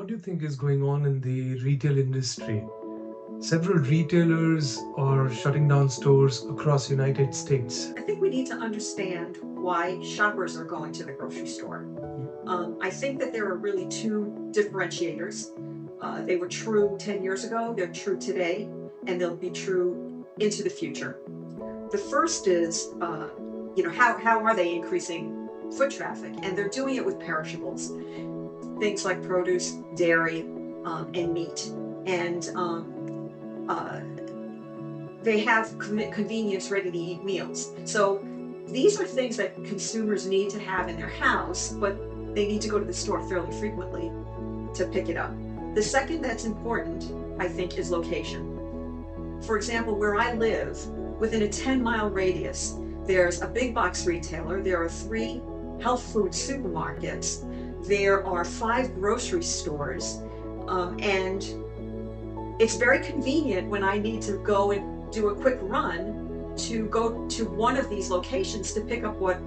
What do you think is going on in the retail industry? Several retailers are shutting down stores across United States. I think we need to understand why shoppers are going to the grocery store. I think that there are really two differentiators. They were true 10 years ago, they're true today, and they'll be true into the future. The first is, how are they increasing foot traffic? And they're doing it with perishables, things like produce, dairy, and meat. And uh, they have convenience, ready-to-eat meals. So these are things that consumers need to have in their house, but they need to go to the store fairly frequently to pick it up. The second that's important, I think, is location. For example, where I live, within a 10-mile radius, there's a big box retailer, there are 3 health food supermarkets, there are 5 grocery stores, and it's very convenient when I need to go and do a quick run to go to one of these locations to pick up what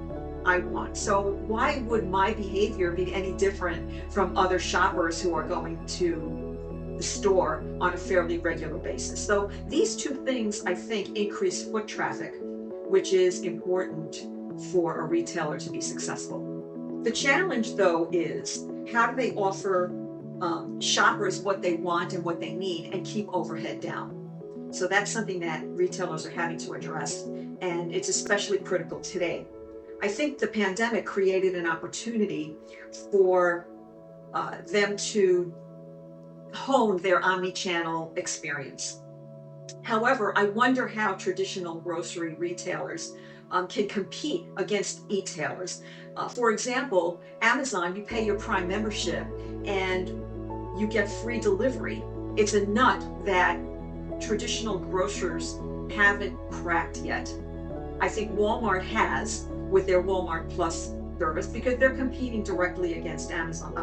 I want. So why would my behavior be any different from other shoppers who are going to the store on a fairly regular basis? So these two things, I think, increase foot traffic, which is important for a retailer to be successful. The challenge, though, is how do they offer shoppers what they want and what they need and keep overhead down? So that's something that retailers are having to address, and it's especially critical today. I think the pandemic created an opportunity for them to hone their omni-channel experience. However, I wonder how traditional grocery retailers can compete against e-tailers. For example, Amazon, you pay your Prime membership and you get free delivery. It's a nut that traditional grocers haven't cracked yet. I think Walmart has with their Walmart Plus service because they're competing directly against Amazon.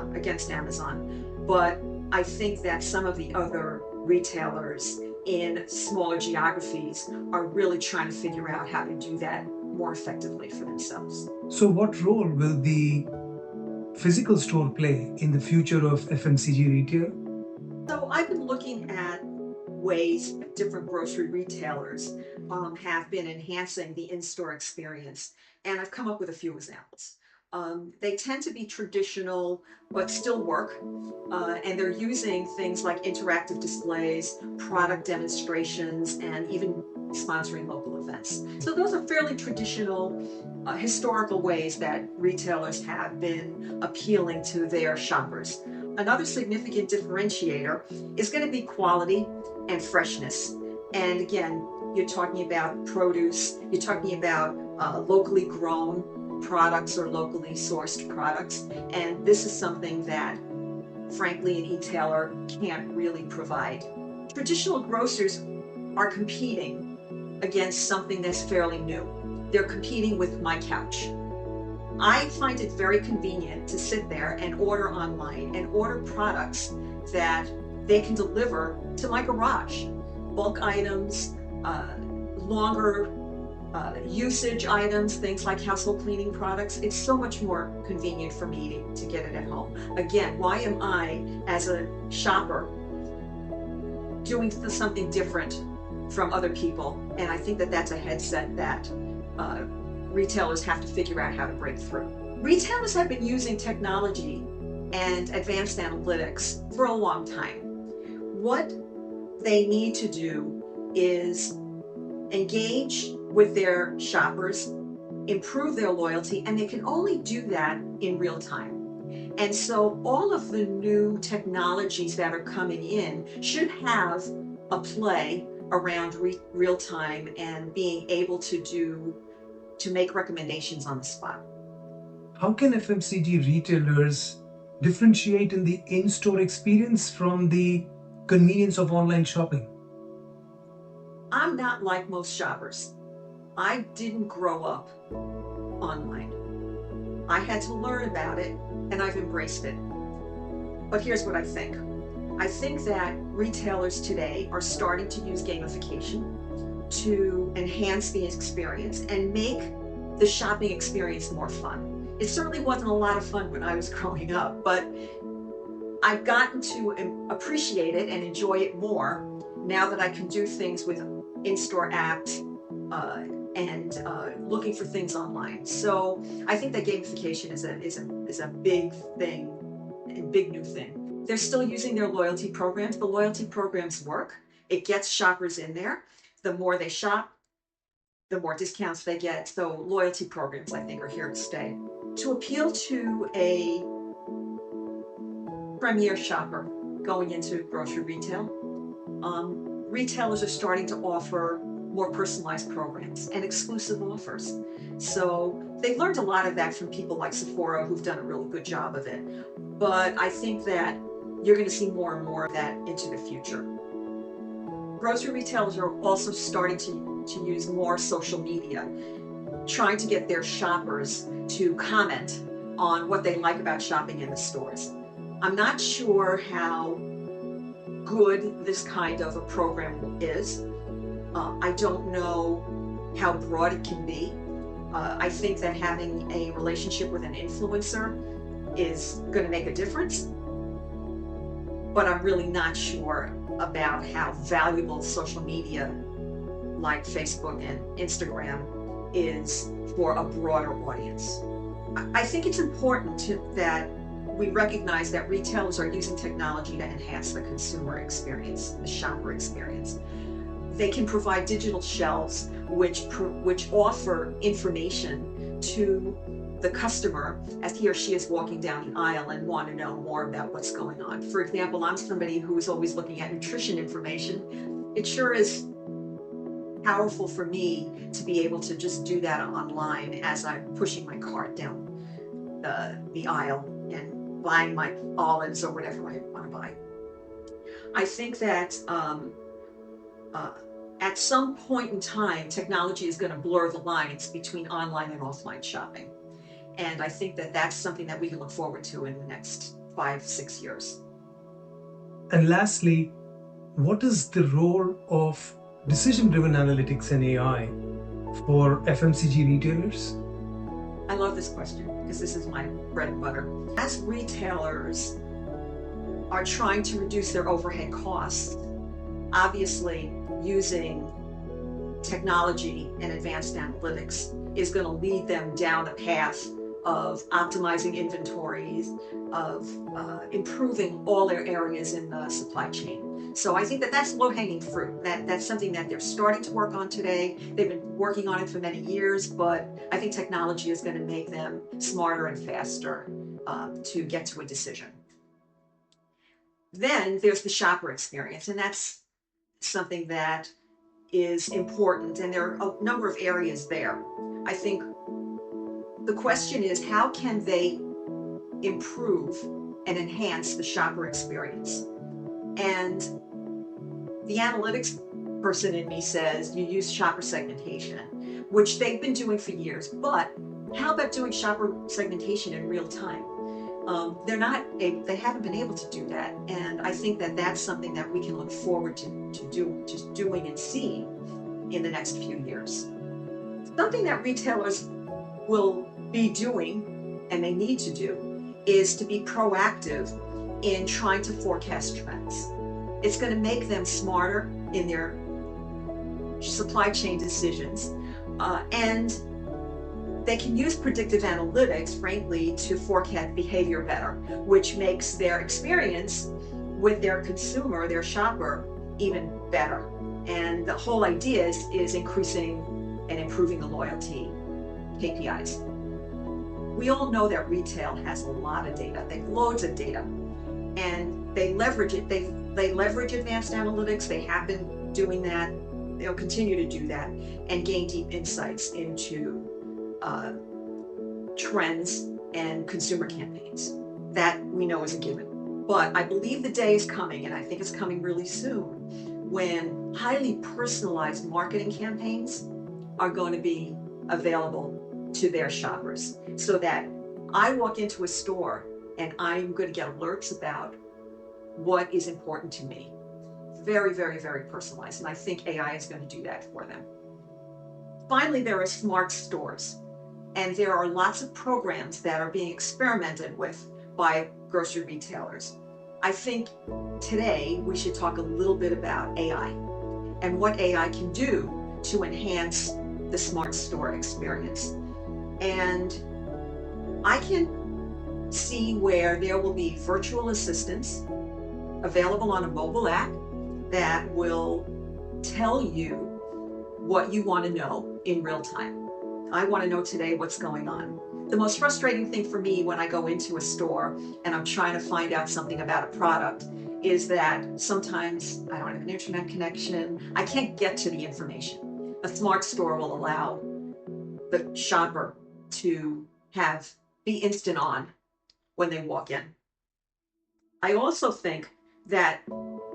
But I think that some of the other retailers in smaller geographies are really trying to figure out how to do that more effectively for themselves. So, what role will the physical store play in the future of FMCG retail? So I've been looking at ways different grocery retailers have been enhancing the in-store experience, and I've come up with a few examples. They tend to be traditional, but still work, and they're using things like interactive displays, product demonstrations, and even sponsoring local events. So those are fairly traditional, historical ways that retailers have been appealing to their shoppers. Another significant differentiator is going to be quality and freshness. And again, you're talking about produce, you're talking about locally grown products or locally sourced products. And this is something that, frankly, an e-tailer can't really provide. Traditional grocers are competing against something that's fairly new. They're competing with My Couch. I find it very convenient to sit there and order online and order products that they can deliver to my garage. Bulk items, longer usage items, things like household cleaning products. It's so much more convenient for me to get it at home. Again, why am I, as a shopper, doing something different from other people? And I think that that's a headset that retailers have to figure out how to break through. Retailers have been using technology and advanced analytics for a long time. What they need to do is engage with their shoppers, improve their loyalty, and they can only do that in real time. And so all of the new technologies that are coming in should have a play around real time and being able to make recommendations on the spot. How can FMCG retailers differentiate in the in-store experience from the convenience of online shopping? I'm not like most shoppers. I didn't grow up online. I had to learn about it, and I've embraced it. But here's what I think. I think that retailers today are starting to use gamification to enhance the experience and make the shopping experience more fun. It certainly wasn't a lot of fun when I was growing up, but I've gotten to appreciate it and enjoy it more now that I can do things with in-store apps and looking for things online. So I think that gamification is a big thing, a big new thing. They're still using their loyalty programs. The loyalty programs work. It gets shoppers in there. The more they shop, the more discounts they get. So loyalty programs, I think, are here to stay. To appeal to a premier shopper going into grocery retail, retailers are starting to offer more personalized programs and exclusive offers. So they've learned a lot of that from people like Sephora, who've done a really good job of it. But I think that you're going to see more and more of that into the future. Grocery retailers are also starting to use more social media, trying to get their shoppers to comment on what they like about shopping in the stores. I'm not sure how good this kind of a program is. I don't know how broad it can be. I think that having a relationship with an influencer is going to make a difference, but I'm really not sure about how valuable social media like Facebook and Instagram is for a broader audience. I think it's important that we recognize that retailers are using technology to enhance the consumer experience, the shopper experience. They can provide digital shelves which offer information to the customer as he or she is walking down the aisle and want to know more about what's going on. For example, I'm somebody who is always looking at nutrition information. It sure is powerful for me to be able to just do that online as I'm pushing my cart down the aisle and buying my olives or whatever I want to buy. I think that at some point in time, technology is going to blur the lines between online and offline shopping. And I think that that's something that we can look forward to in the next 5-6 years. And lastly, what is the role of decision-driven analytics and AI for FMCG retailers? I love this question because this is my bread and butter. As retailers are trying to reduce their overhead costs, obviously using technology and advanced analytics is going to lead them down a path of optimizing inventories, of improving all their areas in the supply chain. So I think that that's low-hanging fruit. That's something that they're starting to work on today. They've been working on it for many years, but I think technology is going to make them smarter and faster to get to a decision. Then there's the shopper experience, and that's something that is important, and there are a number of areas there. I think the question is, how can they improve and enhance the shopper experience? And the analytics person in me says you use shopper segmentation, which they've been doing for years, but how about doing shopper segmentation in real time? They haven't been able to do that, and I think that that's something that we can look forward to doing and seeing in the next few years. Something that retailers will be doing, and they need to do, is to be proactive in trying to forecast trends. It's going to make them smarter in their supply chain decisions, and they can use predictive analytics, frankly, to forecast behavior better, which makes their experience with their consumer, their shopper, even better. And the whole idea is increasing and improving the loyalty KPIs. We all know that retail has a lot of data. They have loads of data, and they leverage it. They leverage advanced analytics. They have been doing that. They'll continue to do that and gain deep insights into trends and consumer campaigns. That we know is a given. But I believe the day is coming, and I think it's coming really soon, when highly personalized marketing campaigns are going to be available to their shoppers, so that I walk into a store and I'm going to get alerts about what is important to me. Very, very, very personalized, and I think AI is going to do that for them. Finally, there are smart stores, and there are lots of programs that are being experimented with by grocery retailers. I think today we should talk a little bit about AI and what AI can do to enhance the smart store experience. And I can see where there will be virtual assistants available on a mobile app that will tell you what you want to know in real time. I want to know today what's going on. The most frustrating thing for me when I go into a store and I'm trying to find out something about a product is that sometimes I don't have an internet connection. I can't get to the information. A smart store will allow the shopper to be instant on when they walk in. I also think that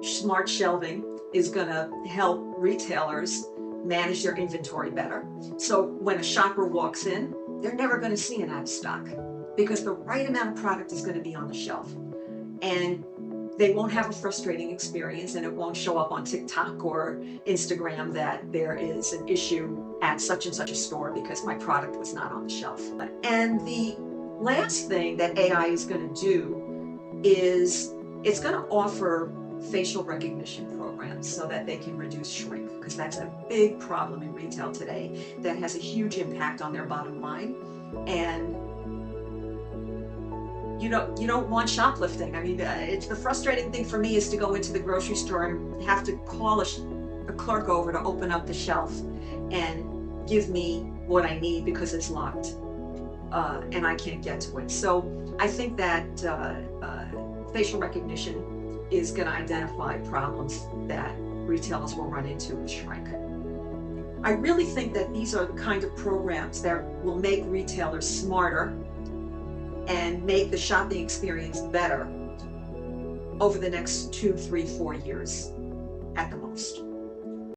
smart shelving is going to help retailers manage their inventory better. So when a shopper walks in, they're never going to see an out of stock because the right amount of product is going to be on the shelf. And they won't have a frustrating experience, and it won't show up on TikTok or Instagram that there is an issue at such and such a store because my product was not on the shelf. And the last thing that AI is going to do is it's going to offer facial recognition programs so that they can reduce shrink, because that's a big problem in retail today that has a huge impact on their bottom line. And you don't want shoplifting. I mean, it's the frustrating thing for me is to go into the grocery store and have to call a clerk over to open up the shelf and give me what I need because it's locked and I can't get to it. So I think that facial recognition is going to identify problems that retailers will run into with shrink. I really think that these are the kind of programs that will make retailers smarter and make the shopping experience better over the next 2, 3, 4 years at the most.